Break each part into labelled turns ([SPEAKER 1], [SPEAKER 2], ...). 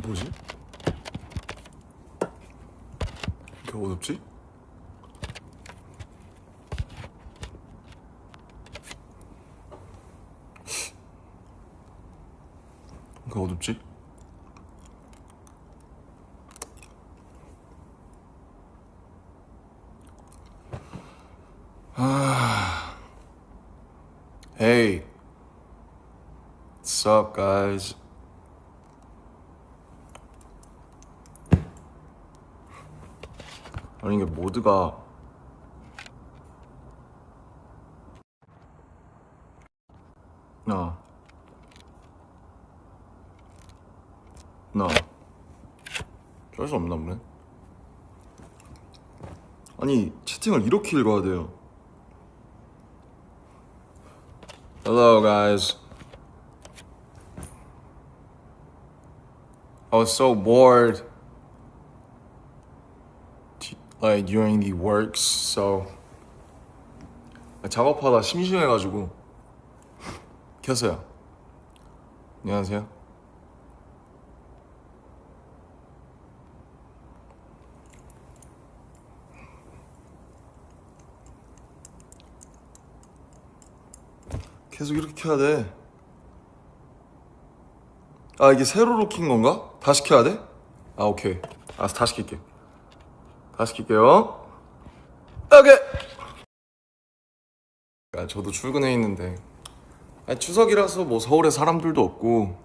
[SPEAKER 1] 뭐지? 이렇게 어둡지? 이렇게 어둡지? Hey, what's up, guys? 아니 이게 모드가 나 쩔 수 없나 보네. 아니 채팅을 이렇게 읽어야 돼요. Hello, guys. I was so bored like during the works, so 작업하다 심심해가지고 켰어요. 안녕하세요. 계속 이렇게 켜야 돼. 아 이게 세로로 킨 건가? 다시 켜야 돼? 아 오케이. 알았어 다시 킬게. 다시 킬게요. 오케이. 아, 저도 출근해 있는데 아니, 추석이라서 뭐 서울에 사람들도 없고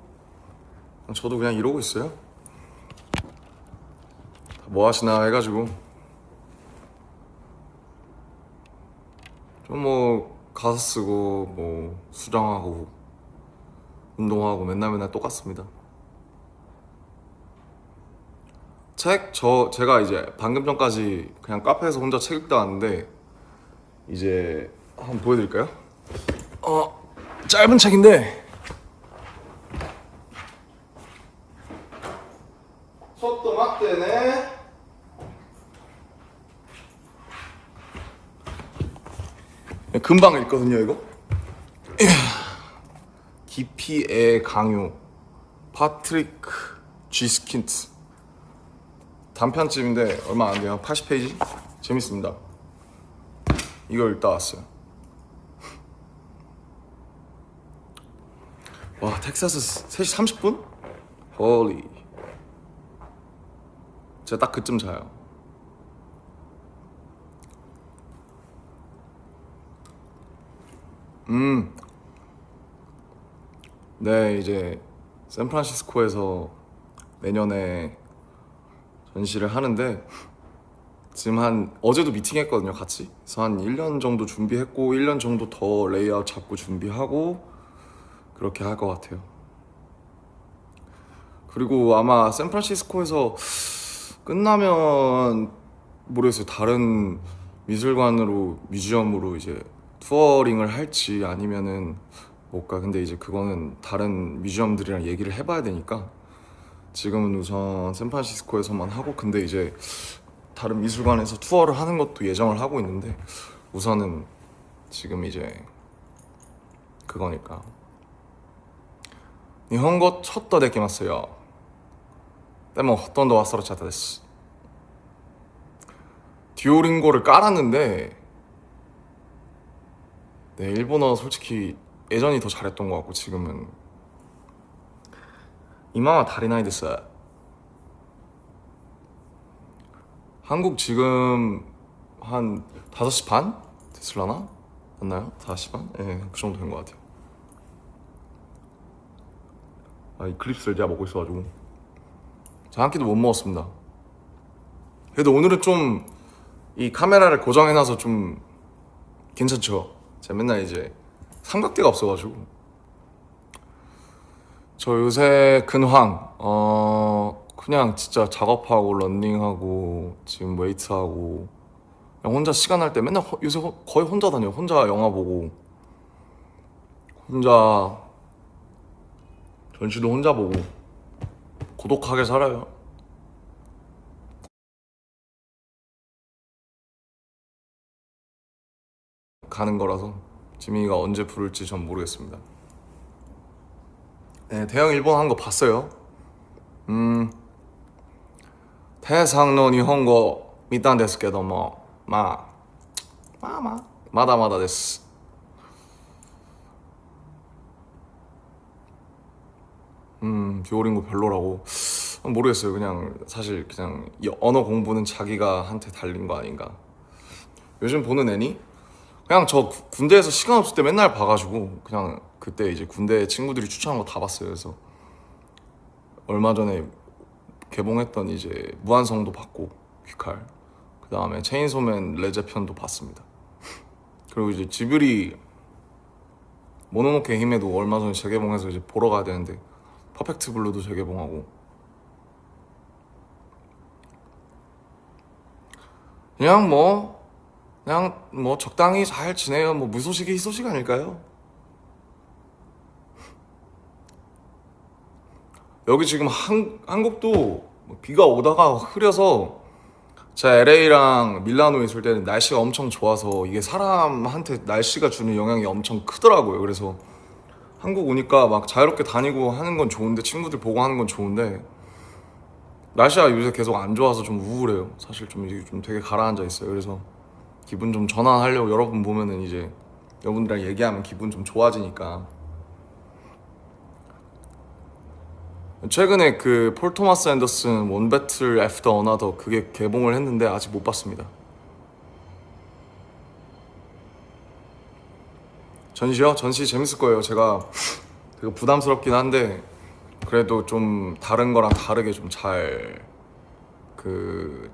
[SPEAKER 1] 저도 그냥 이러고 있어요. 뭐 하시나 해가지고 좀 뭐 가사 쓰고 뭐 수정하고 운동하고 맨날 똑같습니다. 제가 이제 방금 전까지 그냥 카페에서 혼자 책 읽다 왔는데 이제 한번 보여드릴까요? 짧은 책인데 속도 막대네. 금방 읽거든요 이거. 깊이의 강요 파트리크 G 스킨트 단편집인데 얼마 안 돼요. 80페이지. 재밌습니다. 이거 읽다 왔어요. 와 텍사스 3시 30분? 홀리. 제가 딱 그쯤 자요. 네 이제 샌프란시스코에서 내년에 전시를 하는데 지금 한 어제도 미팅했거든요 같이. 그래서 한 1년 정도 준비했고 1년 정도 더 레이아웃 잡고 준비하고 그렇게 할 것 같아요. 그리고 아마 샌프란시스코에서 끝나면 모르겠어요. 다른 미술관으로 뮤지엄으로 이제 투어링을 할지 아니면은 뭘까. 근데 이제 그거는 다른 뮤지엄들이랑 얘기를 해봐야 되니까 지금은 우선 샌프란시스코에서만 하고 근데 이제 다른 미술관에서 투어를 하는 것도 예정을 하고 있는데 우선은 지금 이제 그거니까. 日本語ちょっとできますよ。でもほとんど忘れちゃったです。 듀오링고를 깔았는데 네, 일본어 솔직히 예전이 더 잘했던 것 같고 지금은 이마와 다리나이 됐어요. 한국 지금 한 5시 반? 됐을라나? 맞나요? 5시 반? 예, 그 정도 된 것 같아요. 아, 이클립스를 제가 먹고 있어가지고 저 한 끼도 못 먹었습니다. 그래도 오늘은 좀 이 카메라를 고정해놔서 좀 괜찮죠? 제가 맨날 이제 삼각대가 없어가지고 저 요새 근황 그냥 진짜 작업하고 런닝하고 지금 웨이트하고 그냥 혼자 시간 날 때 맨날 요새 거의 혼자 다녀요. 혼자 영화 보고 혼자 전시도 혼자 보고 고독하게 살아요. 가는 거라서 지민이가 언제 부를지 전 모르겠습니다. 네, 대형 일본 한 거 봤어요. 음, 태상の日本語見たんですけども、まだまだです。듀오링고 별로라고. 모르겠어요. 그냥 사실 그냥 언어 공부는 자기가 한테 달린 거 아닌가. 요즘 보는 애니? 그냥 저 군대에서 시간 없을 때 맨날 봐가지고 그냥 그때 이제 군대 친구들이 추천한 거 다 봤어요. 그래서 얼마 전에 개봉했던 이제 무한성도 봤고 귀칼, 그 다음에 체인소맨 레제 편도 봤습니다. 그리고 이제 지브리 모노노케 히메도 얼마 전에 재개봉해서 이제 보러 가야 되는데 퍼펙트 블루도 재개봉하고. 그냥 뭐 적당히 잘 지내요. 뭐 무소식이 희소식 아닐까요? 여기 지금 한국도 비가 오다가 흐려서 제가 LA랑 밀라노에 있을 때는 날씨가 엄청 좋아서 이게 사람한테 날씨가 주는 영향이 엄청 크더라고요. 그래서 한국 오니까 막 자유롭게 다니고 하는 건 좋은데, 친구들 보고 하는 건 좋은데, 날씨가 요새 계속 안 좋아서 좀 우울해요. 사실 좀 이게 좀 되게 가라앉아 있어요. 그래서 기분 좀 전환하려고 여러분 보면은 이제 여러분들이랑 얘기하면 기분 좀 좋아지니까. 최근에 그 폴 토마스 앤더슨 원 배틀 애프터 어나더 그게 개봉을 했는데 아직 못 봤습니다. 전시요? 전시 재밌을 거예요. 제가 되게 부담스럽긴 한데 그래도 좀 다른 거랑 다르게 좀 잘 그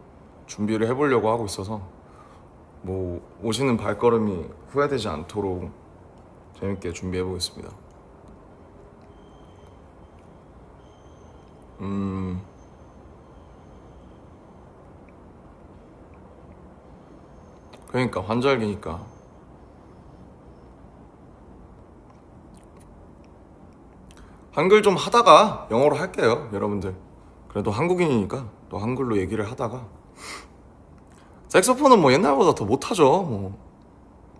[SPEAKER 1] 준비를 해보려고 하고 있어서 뭐 오시는 발걸음이 후회되지 않도록 재밌게 준비해 보겠습니다. 그러니까 환절기니까. 한글 좀 하다가 영어로 할게요, 여러분들. 그래도 한국인이니까 또 한글로 얘기를 하다가. 색소폰은 뭐 옛날보다 더 못하죠. 뭐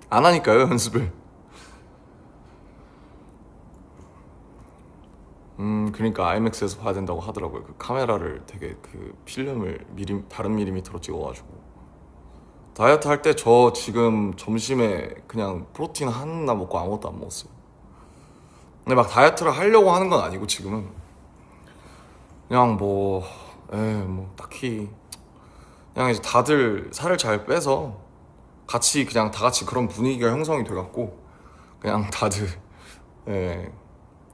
[SPEAKER 1] 안 하니까요, 연습을. 그러니까 IMAX에서 봐야 된다고 하더라고요. 그 카메라를 되게 그 필름을 다른 밀리미터로 찍어가지고. 다이어트 할 때 저 지금 점심에 그냥 프로틴 하나 먹고 아무것도 안 먹었어요. 근데 막 다이어트를 하려고 하는 건 아니고 지금은 그냥 뭐 딱히 그냥 이제 다들 살을 잘 빼서 같이 그냥 다 같이 그런 분위기가 형성이 돼갖고 그냥 다들 예,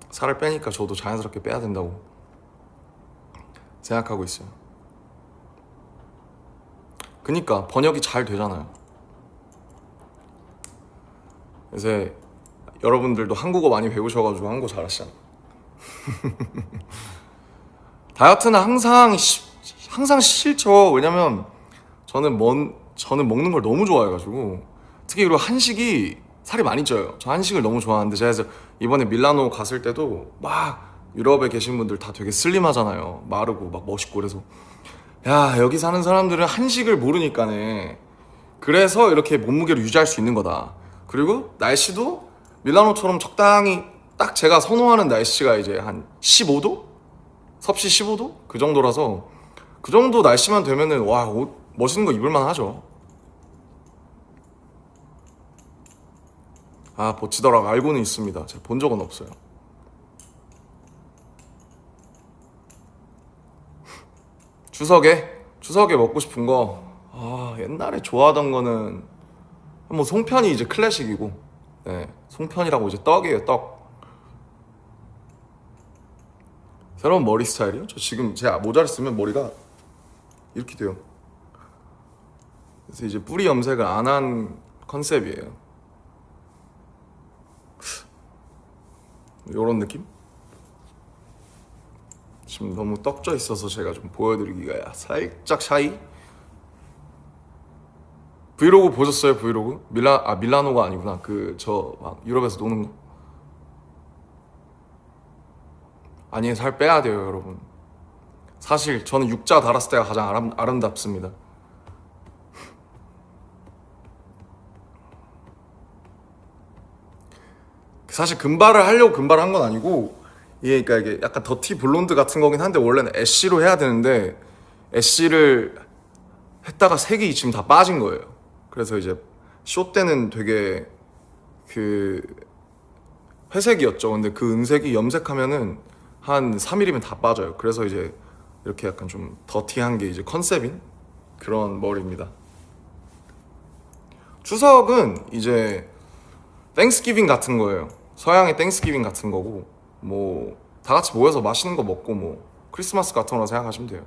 [SPEAKER 1] 살을 빼니까 저도 자연스럽게 빼야 된다고 생각하고 있어요. 그니까 번역이 잘 되잖아요. 그래서 여러분들도 한국어 많이 배우셔가지고 한국어 잘하시잖아. 다이어트는 항상 싫죠. 왜냐면 저는 먹는 걸 너무 좋아해가지고, 특히 그리고 한식이 살이 많이 쪄요. 저 한식을 너무 좋아하는데 제가 그래서 이번에 밀라노 갔을 때도 막 유럽에 계신 분들 다 되게 슬림하잖아요. 마르고 막 멋있고. 그래서 야, 여기 사는 사람들은 한식을 모르니까네. 그래서 이렇게 몸무게를 유지할 수 있는 거다. 그리고 날씨도 밀라노처럼 적당히 딱 제가 선호하는 날씨가 이제 한 15도? 섭씨 15도? 그 정도라서 그 정도 날씨만 되면은 와, 옷 멋있는 거 입을만 하죠. 아, 버치더라고. 알고는 있습니다. 제가 본 적은 없어요. 추석에 먹고 싶은 거, 옛날에 좋아하던 거는 뭐 송편이 이제 클래식이고, 네, 송편이라고 이제 떡이에요, 떡. 새로운 머리 스타일이요? 저 지금 제 모자를 쓰면 머리가 이렇게 돼요. 그래서 이제 뿌리 염색을 안 한 컨셉이에요. 요런 느낌? 지금 너무 떡져 있어서 제가 좀 보여드리기가 살짝 샤이? 브이로그 보셨어요? 브이로그? 밀라노가 아니구나. 그 저 막 유럽에서 노는 거. 아니, 살 빼야 돼요, 여러분. 사실 저는 육자 달았을 때가 가장 아름답습니다. 사실 금발을 하려고 금발을 한 건 아니고 이게 그러니까 이게 약간 더티 블론드 같은 거긴 한데 원래는 애쉬로 해야 되는데 애쉬를 했다가 색이 지금 다 빠진 거예요. 그래서 이제 쇼 때는 되게 그 회색이었죠. 근데 그 은색이 염색하면은 한 3일이면 다 빠져요. 그래서 이제 이렇게 약간 좀 더티한 게 이제 컨셉인 그런 머리입니다. 추석은 이제 땡스기빙 같은 거예요. 서양의 땡스기빙 같은 거고 뭐 다 같이 모여서 맛있는 거 먹고 뭐 크리스마스 같은 거라 생각하시면 돼요.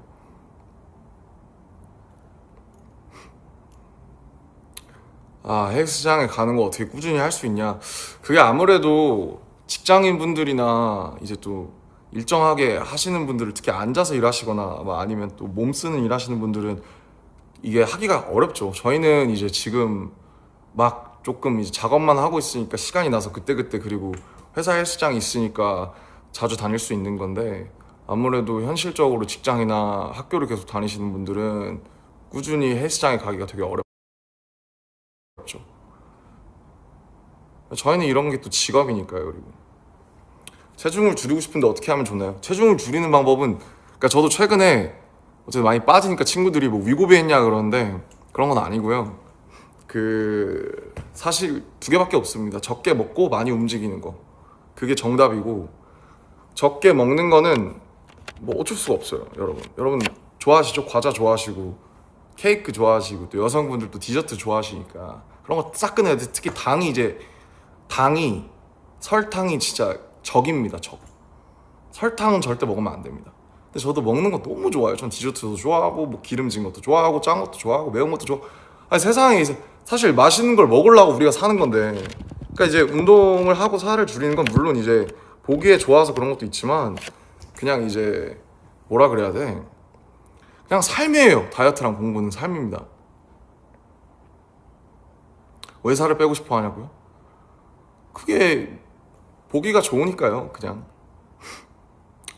[SPEAKER 1] 아, 헬스장에 가는 거 어떻게 꾸준히 할 수 있냐? 그게 아무래도 직장인 분들이나 이제 또 일정하게 하시는 분들을 특히 앉아서 일하시거나 뭐 아니면 또 몸 쓰는 일하시는 분들은 이게 하기가 어렵죠. 저희는 이제 지금 막 조금 이제 작업만 하고 있으니까 시간이 나서 그때그때 그리고 회사 헬스장이 있으니까 자주 다닐 수 있는 건데 아무래도 현실적으로 직장이나 학교를 계속 다니시는 분들은 꾸준히 헬스장에 가기가 되게 어렵죠. 저희는 이런 게 또 직업이니까요. 그리고 체중을 줄이고 싶은데 어떻게 하면 좋나요? 체중을 줄이는 방법은 그러니까 저도 최근에 어쨌든 많이 빠지니까 친구들이 뭐 위고비 했냐 그러는데 그런 건 아니고요. 그 사실 두 개밖에 없습니다. 적게 먹고 많이 움직이는 거. 그게 정답이고 적게 먹는 거는 뭐 어쩔 수가 없어요, 여러분. 여러분 좋아하시죠? 과자 좋아하시고 케이크 좋아하시고 또 여성분들도 디저트 좋아하시니까 그런 거 싹 끊어야 돼. 특히 당이 설탕이 진짜 적입니다. 적. 설탕은 절대 먹으면 안 됩니다. 근데 저도 먹는 거 너무 좋아해요. 전 디저트도 좋아하고 뭐 기름진 것도 좋아하고 짠 것도 좋아하고 매운 것도 좋아. 아니 세상에 이제 사실 맛있는 걸 먹으려고 우리가 사는 건데. 그러니까 이제 운동을 하고 살을 줄이는 건 물론 이제 보기에 좋아서 그런 것도 있지만 그냥 이제 뭐라 그래야 돼? 그냥 삶이에요. 다이어트랑 공부는 삶입니다. 왜 살을 빼고 싶어 하냐고요? 그게 보기가 좋으니까요. 그냥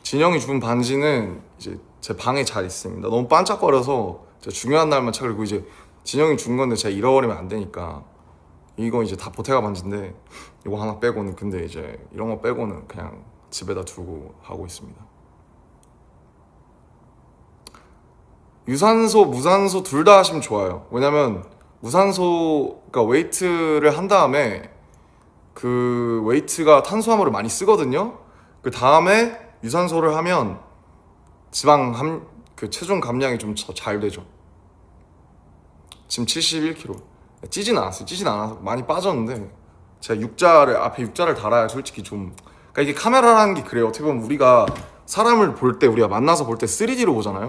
[SPEAKER 1] 진영이 준 반지는 이제 제 방에 잘 있습니다. 너무 반짝거려서 제가 중요한 날만 찾고 이제 진영이 준 건데 제가 잃어버리면 안 되니까 이거 이제 다 보태가 반지인데 이거 하나 빼고는 근데 이제 이런 거 빼고는 그냥 집에다 두고 하고 있습니다. 유산소, 무산소 둘 다 하시면 좋아요. 왜냐면 무산소 그러니까 웨이트를 한 다음에 그 웨이트가 탄수화물을 많이 쓰거든요. 그 다음에 유산소를 하면 그 체중 감량이 좀 잘 되죠. 지금 71kg. 찌진 않았어요. 찌진 않아서 많이 빠졌는데 제가 앞에 육자를 달아야 솔직히 좀 그러니까 이게 카메라라는 게 그래요. 어떻게 보면 우리가 사람을 볼 때 우리가 만나서 볼 때 3D로 보잖아요.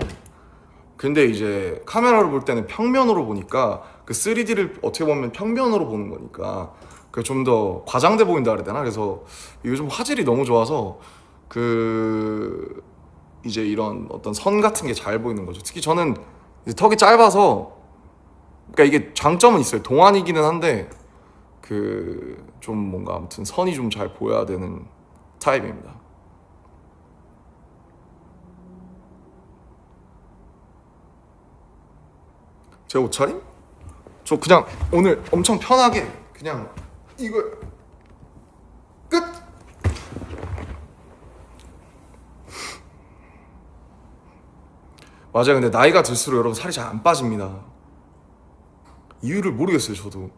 [SPEAKER 1] 근데 이제 카메라로 볼 때는 평면으로 보니까 그 3D를 어떻게 보면 평면으로 보는 거니까 그 좀 더 과장돼 보인다 그래야 되나? 그래서 요즘 화질이 너무 좋아서 그 이제 이런 어떤 선 같은 게 잘 보이는 거죠. 특히 저는 이제 턱이 짧아서 그러니까 이게 장점은 있어요. 동안이기는 한데 그 좀 뭔가 아무튼 선이 좀 잘 보여야 되는 타입입니다. 제 옷차림? 저 그냥 오늘 엄청 편하게 그냥 이거 끝! 맞아요. 근데 나이가 들수록 여러분 살이 잘 안 빠집니다. 이유를 모르겠어요. 저도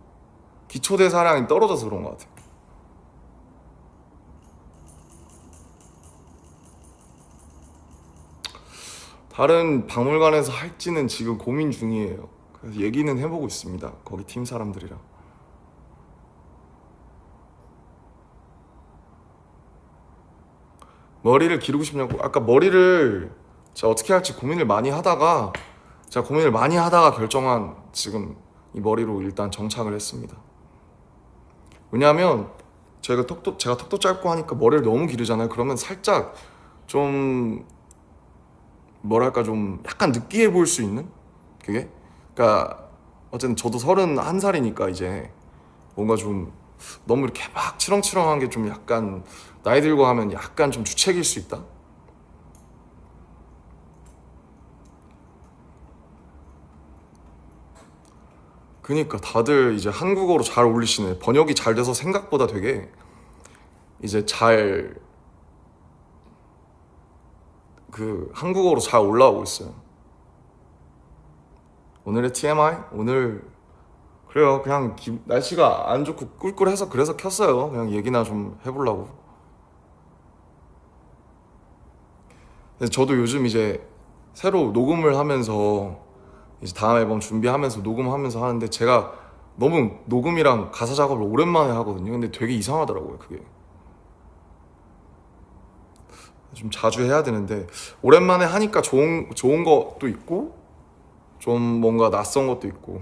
[SPEAKER 1] 기초대사량이 떨어져서 그런 것 같아요. 다른 박물관에서 할지는 지금 고민 중이에요. 그래서 얘기는 해보고 있습니다. 거기 팀 사람들이랑. 머리를 기르고 싶냐고. 아까 머리를 제가 어떻게 할지 고민을 많이 하다가 결정한 지금 이 머리로 일단 정착을 했습니다. 왜냐하면 제가 턱도 짧고 하니까 머리를 너무 기르잖아요. 그러면 살짝 좀 뭐랄까 좀 약간 느끼해 보일 수 있는 그게 그러니까 어쨌든 저도 31살이니까 이제 뭔가 좀 너무 이렇게 막 치렁치렁한 게 좀 약간 나이 들고 하면 약간 좀 주책일 수 있다. 그니까 다들 이제 한국어로 잘 어울리시네. 번역이 잘 돼서 생각보다 되게 이제 잘 그 한국어로 잘 올라오고 있어요. 오늘의 TMI? 오늘 그래요. 그냥 날씨가 안 좋고 꿀꿀해서 그래서 켰어요. 그냥 얘기나 좀 해보려고. 근데 저도 요즘 이제 새로 녹음을 하면서 이제 다음 앨범 준비하면서 녹음하면서 하는데 제가 너무 녹음이랑 가사 작업을 오랜만에 하거든요. 근데 되게 이상하더라고요, 그게. 좀 자주 해야 되는데 오랜만에 하니까 좋은 것도 있고 좀 뭔가 낯선 것도 있고.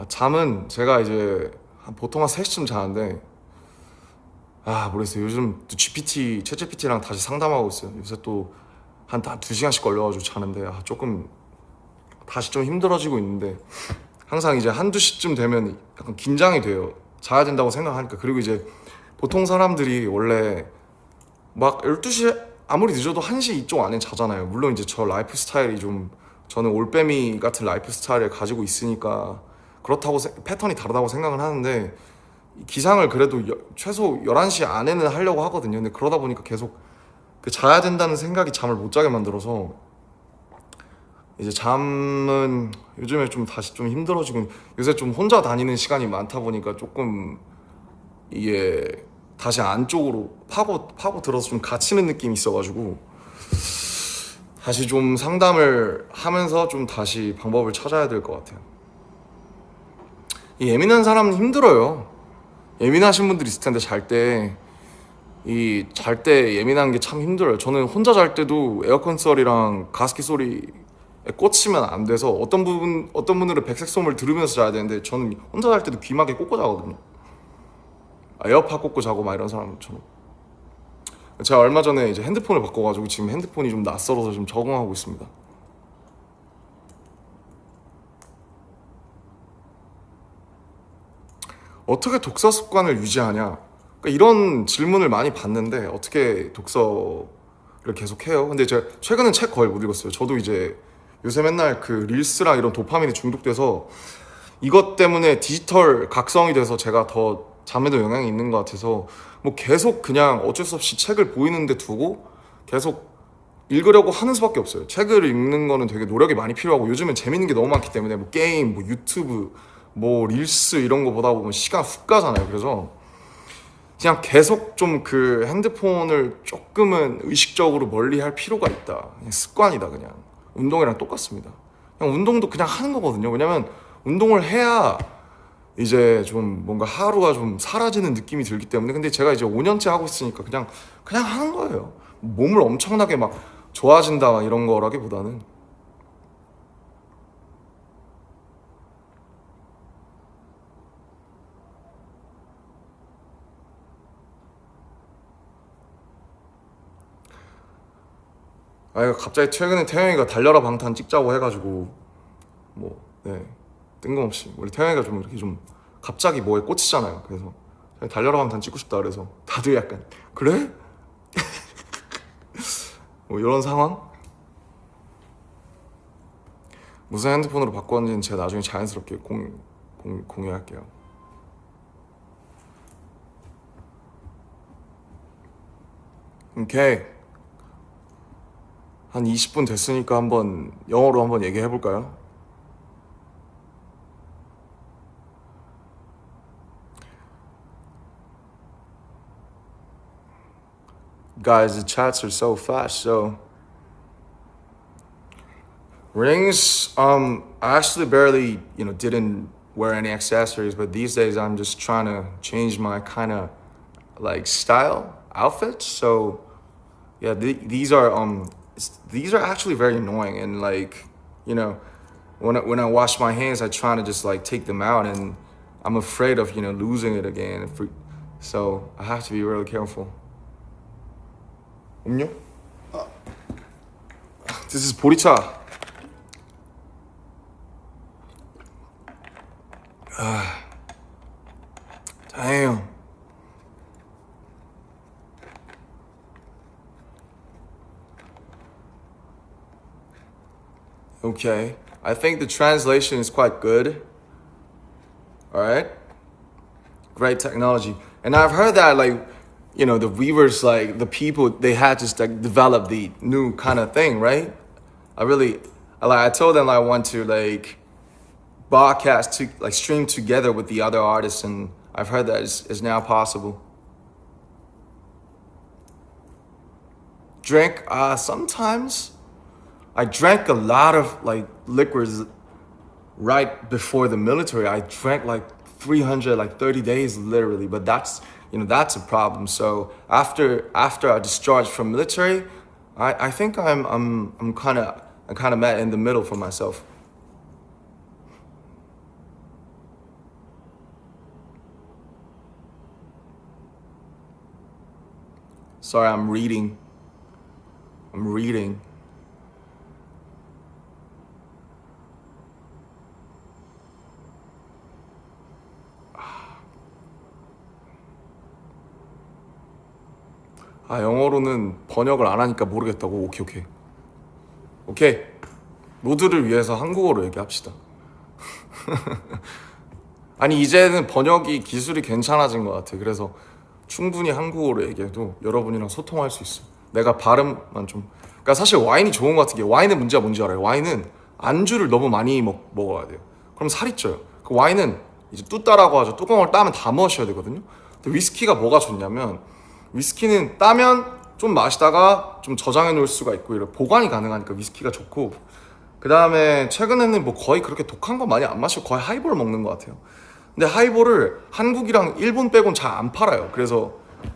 [SPEAKER 1] 잠은 제가 이제 보통 한 3시쯤 자는데 모르겠어요. 요즘 또 챗 GPT랑 다시 상담하고 있어요. 요새 또 한 2시간씩 걸려가지고 자는데 조금 다시 좀 힘들어지고 있는데 항상 이제 한두 시쯤 되면 약간 긴장이 돼요. 자야 된다고 생각하니까. 그리고 이제 보통 사람들이 원래 막 12시 아무리 늦어도 1시 이쪽 안에 자잖아요. 물론 이제 저 라이프 스타일이 좀 저는 올빼미 같은 라이프 스타일을 가지고 있으니까 그렇다고 패턴이 다르다고 생각을 하는데 기상을 그래도 최소 11시 안에는 하려고 하거든요. 근데 그러다 보니까 계속 그 자야 된다는 생각이 잠을 못 자게 만들어서 이제 잠은 요즘에 좀 다시 좀 힘들어지고 요새 좀 혼자 다니는 시간이 많다 보니까 조금 이게 다시 안쪽으로 파고 들어서 좀 갇히는 느낌이 있어가지고 다시 좀 상담을 하면서 좀 다시 방법을 찾아야 될 것 같아요. 이 예민한 사람은 힘들어요. 예민하신 분들 있을 텐데 잘 때 예민한 게 참 힘들어요. 저는 혼자 잘 때도 에어컨 소리랑 가습기 소리에 꽂히면 안 돼서 어떤 분들은 백색 소음을 들으면서 자야 되는데 저는 혼자 잘 때도 귀마개 꽂고 자거든요. 에어팟 꽂고 자고 막 이런 사람처럼. 제가 얼마 전에 이제 핸드폰을 바꿔가지고 지금 핸드폰이 좀 낯설어서 좀 적응하고 있습니다. 어떻게 독서 습관을 유지하냐? 그러니까 이런 질문을 많이 받는데 어떻게 독서를 계속 해요? 근데 제가 최근엔 책 거의 못 읽었어요. 저도 이제 요새 맨날 그 릴스랑 이런 도파민에 중독돼서 이것 때문에 디지털 각성이 돼서 제가 더 잠에도 영향이 있는 것 같아서 뭐 계속 그냥 어쩔 수 없이 책을 보이는데 두고 계속 읽으려고 하는 수밖에 없어요. 책을 읽는 거는 되게 노력이 많이 필요하고 요즘엔 재밌는 게 너무 많기 때문에 뭐 게임, 뭐 유튜브, 뭐 릴스 이런 거 보다 보면 시간 훅 가잖아요. 그래서 그냥 계속 좀 그 핸드폰을 조금은 의식적으로 멀리 할 필요가 있다. 그냥 습관이다 그냥. 운동이랑 똑같습니다. 그냥 운동도 그냥 하는 거거든요. 왜냐면 운동을 해야 이제 좀 뭔가 하루가 좀 사라지는 느낌이 들기 때문에. 근데 제가 이제 5년째 하고 있으니까 그냥 하는 거예요. 몸을 엄청나게 막 좋아진다 이런 거라기보다는 갑자기 최근에 태영이가 달려라 방탄 찍자고 해가지고 뜬금없이 우리 태영이가 좀 이렇게 좀 갑자기 뭐에 꽂히잖아요. 그래서 달려라 방탄 찍고 싶다 그래서 다들 약간 그래? 뭐 이런 상황? 무슨 핸드폰으로 바꿨는지는 제가 나중에 자연스럽게 공유할게요. 오케이. 한 20분 됐으니까 한번 영어로 한번 얘기해 볼까요? Guys, the chats are so fast. So rings, I actually barely, didn't wear any accessories, but these days I'm just trying to change my kind of like style outfits. So yeah, these are actually very annoying, and like, when I wash my hands, I try to just like take them out, and I'm afraid of losing it again. So I have to be really careful. 음료? This is 보리차. Damn. Okay. I think the translation is quite good. All right. Great technology. And I've heard that like, you know, the Weavers, like the people, they had just like developed the new kind of thing, right? I told them I want to like broadcast to like stream together with the other artists, and I've heard that is now possible. Drink, sometimes I drank a lot of like liquors right before the military. I drank like 300, like 30 days literally, but that's, you know, that's a problem. So after I discharged from military, I think I'm kind of met in the middle for myself. Sorry, I'm reading. I'm reading. 영어로는 번역을 안 하니까 모르겠다고. 오케이. 모두를 위해서 한국어로 얘기합시다. 아니, 이제는 번역이 기술이 괜찮아진 것 같아. 그래서 충분히 한국어로 얘기해도 여러분이랑 소통할 수 있어. 내가 발음만 좀. 그러니까 사실 와인이 좋은 것 같은 게, 와인의 문제가 뭔지 알아요? 와인은 안주를 너무 많이 먹어야 돼요. 그럼 살이 쪄요. 그 와인은 이제 뚜따라고 하죠. 뚜껑을 따면 다 마셔야 되거든요. 근데 위스키가 뭐가 좋냐면, 위스키는 따면 좀 마시다가 좀 저장해 놓을 수가 있고 이렇게 보관이 가능하니까 위스키가 좋고, 그 다음에 최근에는 뭐 거의 그렇게 독한 거 많이 안 마시고 거의 하이볼 먹는 것 같아요. 근데 하이볼을 한국이랑 일본 빼곤 잘 안 팔아요. 그래서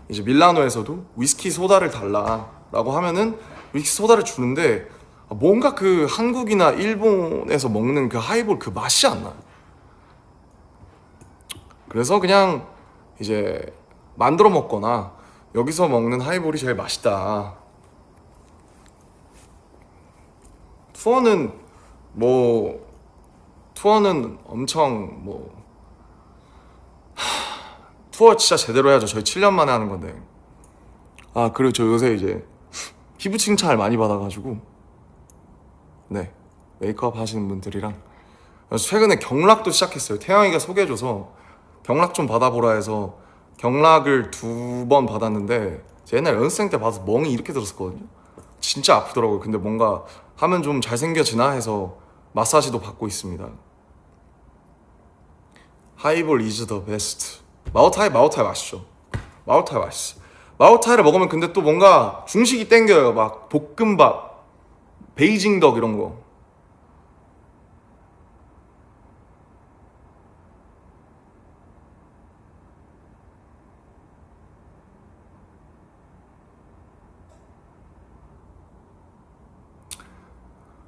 [SPEAKER 1] 이제 밀라노에서도 위스키 소다를 달라라고 하면은 위스키 소다를 주는데, 뭔가 그 한국이나 일본에서 먹는 그 하이볼 그 맛이 안 나요. 그래서 그냥 이제 만들어 먹거나 여기서 먹는 하이볼이 제일 맛있다. 투어는 뭐 투어는 엄청 뭐 투어 진짜 제대로 해야죠. 저희 7년 만에 하는 건데. 그리고 저 요새 이제 피부 칭찬을 많이 받아가지고, 네, 메이크업 하시는 분들이랑 최근에 경락도 시작했어요. 태영이가 소개해줘서 경락 좀 받아보라 해서 경락을 2번 받았는데, 제 옛날 연습생 때 봐서 멍이 이렇게 들었었거든요. 진짜 아프더라고요. 근데 뭔가 하면 좀 잘생겨지나 해서 마사지도 받고 있습니다. 하이볼 is the best. 마오타이 맛있죠. 마오타이 맛있어. 마오타이를 먹으면 근데 또 뭔가 중식이 땡겨요. 막 볶음밥, 베이징 덕 이런 거.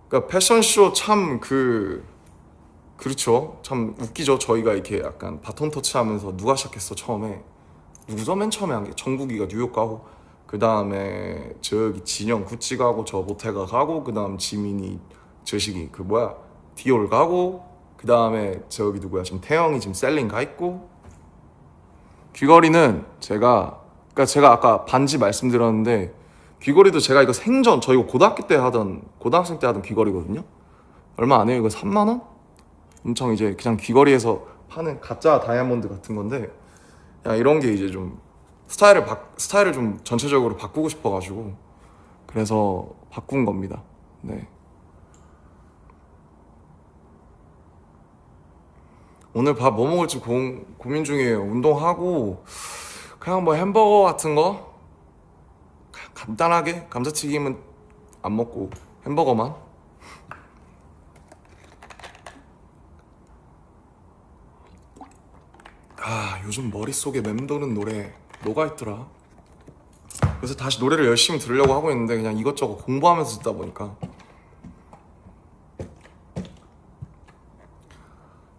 [SPEAKER 1] 그러니까 패션쇼 참 그렇죠. 참 웃기죠. 저희가 이렇게 약간 바톤 터치하면서 누가 시작했어 처음에? 누구죠? 맨 처음에 한 게 정국이가 뉴욕 가고, 그 다음에 저기 진영 구찌 가고, 저 모태가 가고, 그 다음 지민이 저식이 그 뭐야 디올 가고, 그 다음에 저기 누구야 지금 태영이 지금 셀링 가 있고. 귀걸이는 그러니까 제가 아까 반지 말씀드렸는데, 귀걸이도 제가 이거 생전 저 이거 고등학생 때 하던 귀걸이거든요. 얼마 안 해요. 이거 3만 원? 엄청 이제 그냥 귀걸이에서 파는 가짜 다이아몬드 같은 건데, 야, 이런 게 이제 좀 스타일을 좀 전체적으로 바꾸고 싶어가지고 그래서 바꾼 겁니다. 네. 오늘 밥 뭐 먹을지 고민 중이에요. 운동하고 그냥 뭐 햄버거 같은 거 간단하게, 감자튀김은 안 먹고 햄버거만. 요즘 머릿속에 맴도는 노래 뭐가 있더라? 그래서 다시 노래를 열심히 들으려고 하고 있는데, 그냥 이것저것 공부하면서 듣다 보니까.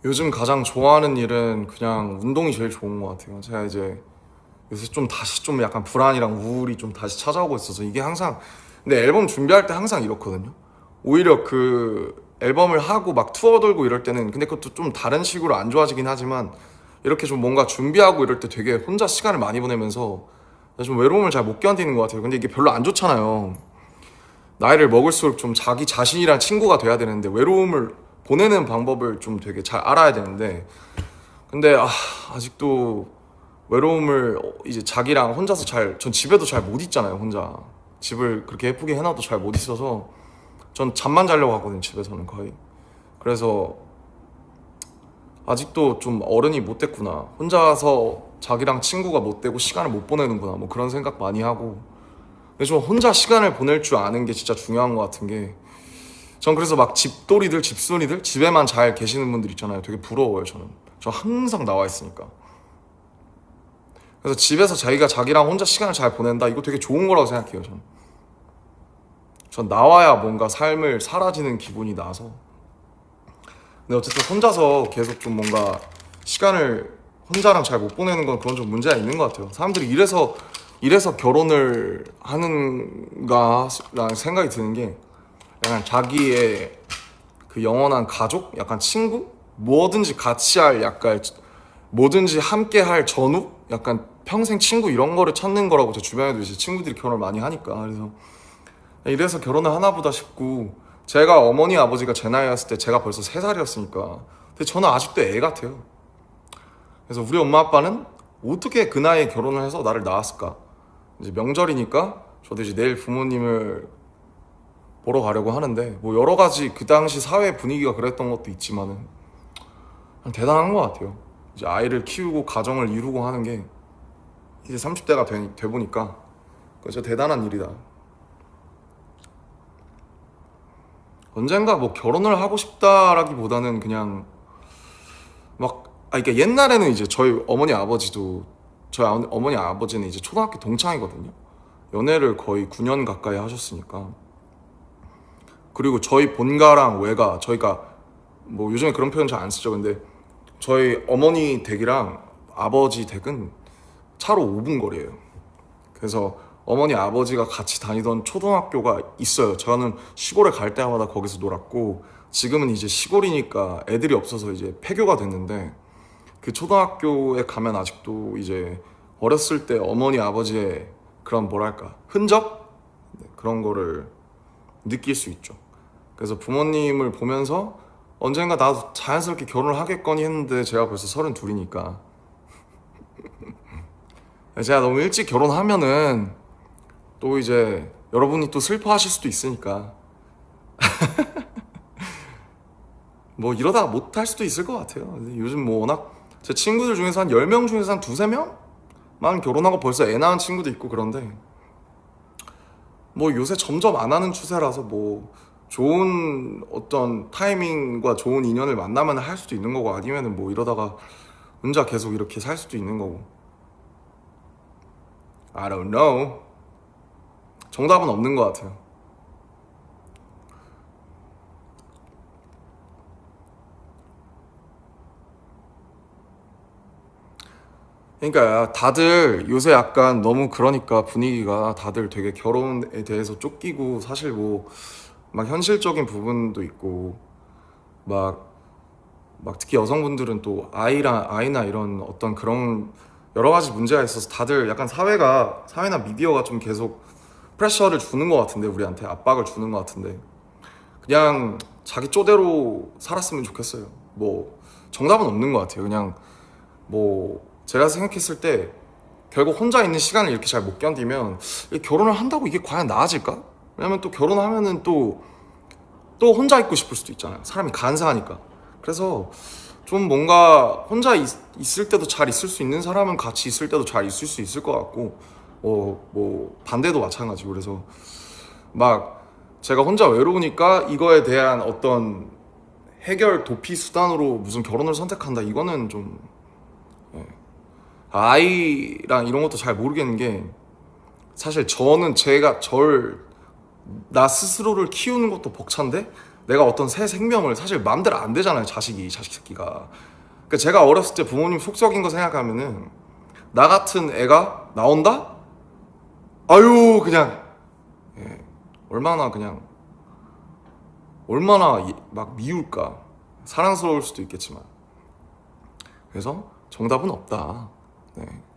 [SPEAKER 1] 요즘 가장 좋아하는 일은 그냥 운동이 제일 좋은 것 같아요. 제가 이제 요새 좀 다시 좀 약간 불안이랑 우울이 좀 다시 찾아오고 있어서, 이게 항상, 근데 앨범 준비할 때 항상 이렇거든요. 오히려 그 앨범을 하고 막 투어 돌고 이럴 때는, 근데 그것도 좀 다른 식으로 안 좋아지긴 하지만, 이렇게 좀 뭔가 준비하고 이럴 때 되게 혼자 시간을 많이 보내면서 좀 외로움을 잘 못 견디는 것 같아요. 근데 이게 별로 안 좋잖아요. 나이를 먹을수록 좀 자기 자신이랑 친구가 돼야 되는데 외로움을 보내는 방법을 좀 되게 잘 알아야 되는데 근데 아직도 외로움을 이제 자기랑 혼자서 전 집에도 잘 못 있잖아요. 혼자 집을 그렇게 예쁘게 해놔도 잘 못 있어서 전 잠만 자려고 하거든요. 집에서는 거의. 그래서 아직도 좀 어른이 못 됐구나, 혼자서 자기랑 친구가 못 되고 시간을 못 보내는구나, 뭐 그런 생각 많이 하고. 근데 좀 혼자 시간을 보낼 줄 아는 게 진짜 중요한 것 같은 게, 전 그래서 막 집돌이들 집순이들 집에만 잘 계시는 분들 있잖아요. 되게 부러워요. 저 항상 나와 있으니까. 그래서 집에서 자기가 자기랑 혼자 시간을 잘 보낸다, 이거 되게 좋은 거라고 생각해요. 전 나와야 뭔가 삶을 사라지는 기분이 나서. 근데 어쨌든 혼자서 계속 좀 뭔가 시간을 혼자랑 잘 못 보내는 건 그런 좀 문제가 있는 것 같아요. 사람들이 이래서 결혼을 하는가라는 생각이 드는 게, 약간 자기의 그 영원한 가족, 약간 친구, 뭐든지 같이 할, 약간 뭐든지 함께 할 전우, 약간 평생 친구 이런 거를 찾는 거라고. 제 주변에도 이제 친구들이 결혼을 많이 하니까. 그래서 이래서 결혼을 하나 보다 싶고, 제가 어머니 아버지가 제 나이였을 때 제가 벌써 3살이었으니까 근데 저는 아직도 애 같아요. 그래서 우리 엄마 아빠는 어떻게 그 나이에 결혼을 해서 나를 낳았을까. 이제 명절이니까 저도 이제 내일 부모님을 보러 가려고 하는데, 뭐 여러 가지 그 당시 사회 분위기가 그랬던 것도 있지만은 대단한 것 같아요. 이제 아이를 키우고 가정을 이루고 하는 게 이제 30대가 돼 보니까 진짜 대단한 일이다. 언젠가 뭐 결혼을 하고 싶다라기보다는 그냥 그러니까 옛날에는 이제 저희 어머니 아버지도, 저희 어머니 아버지는 이제 초등학교 동창이거든요. 연애를 거의 9년 가까이 하셨으니까. 그리고 저희 본가랑 외가, 저희가 뭐 요즘에 그런 표현 잘 안 쓰죠. 근데 저희 어머니 댁이랑 아버지 댁은 차로 5분 거리예요. 그래서 어머니 아버지가 같이 다니던 초등학교가 있어요. 저는 시골에 갈 때마다 거기서 놀았고, 지금은 이제 시골이니까 애들이 없어서 이제 폐교가 됐는데, 그 초등학교에 가면 아직도 이제 어렸을 때 어머니 아버지의 그런 뭐랄까 흔적, 그런 거를 느낄 수 있죠. 그래서 부모님을 보면서 언젠가 나도 자연스럽게 결혼을 하겠거니 했는데, 제가 벌써 32이니까 제가 너무 일찍 결혼하면은 또 이제 여러분이 또 슬퍼하실 수도 있으니까 뭐 이러다가 못할 수도 있을 것 같아요. 근데 요즘 뭐 워낙 제 친구들 중에서 한 10명 중에서 한 2~3명만 결혼하고 벌써 애 낳은 친구도 있고. 그런데 뭐 요새 점점 안 하는 추세라서, 뭐 좋은 어떤 타이밍과 좋은 인연을 만나면 할 수도 있는 거고, 아니면은 뭐 이러다가 혼자 계속 이렇게 살 수도 있는 거고. I don't know. 정답은 없는 것 같아요. 그러니까 다들 요새 약간 너무, 그러니까 분위기가 다들 되게 결혼에 대해서 쫓기고, 사실 뭐 막 현실적인 부분도 있고, 막 특히 여성분들은 또 아이나 이런 어떤 그런 여러 가지 문제가 있어서 다들 약간 사회나 미디어가 좀 계속 프레셔를 주는 것 같은데, 우리한테 압박을 주는 것 같은데, 그냥 자기 쪼대로 살았으면 좋겠어요. 뭐 정답은 없는 것 같아요. 그냥 뭐 제가 생각했을 때 결국 혼자 있는 시간을 이렇게 잘 못 견디면 결혼을 한다고 이게 과연 나아질까? 왜냐면 또 결혼하면은 또 혼자 있고 싶을 수도 있잖아요. 사람이 간사하니까. 그래서 좀 뭔가 혼자 있을 때도 잘 있을 수 있는 사람은 같이 있을 때도 잘 있을 수 있을 것 같고, 뭐 반대도 마찬가지고. 그래서 막 제가 혼자 외로우니까 이거에 대한 어떤 해결 도피 수단으로 무슨 결혼을 선택한다, 이거는 좀, 예. 아이랑 이런 것도 잘 모르겠는 게, 사실 저는 나 스스로를 키우는 것도 벅찬데, 내가 어떤 새 생명을 사실 마음대로 안 되잖아요. 자식 새끼가. 그러니까 제가 어렸을 때 부모님 속썩인 거 생각하면은, 나 같은 애가 나온다? 아유 그냥, 예, 얼마나 막 미울까. 사랑스러울 수도 있겠지만. 그래서 정답은 없다.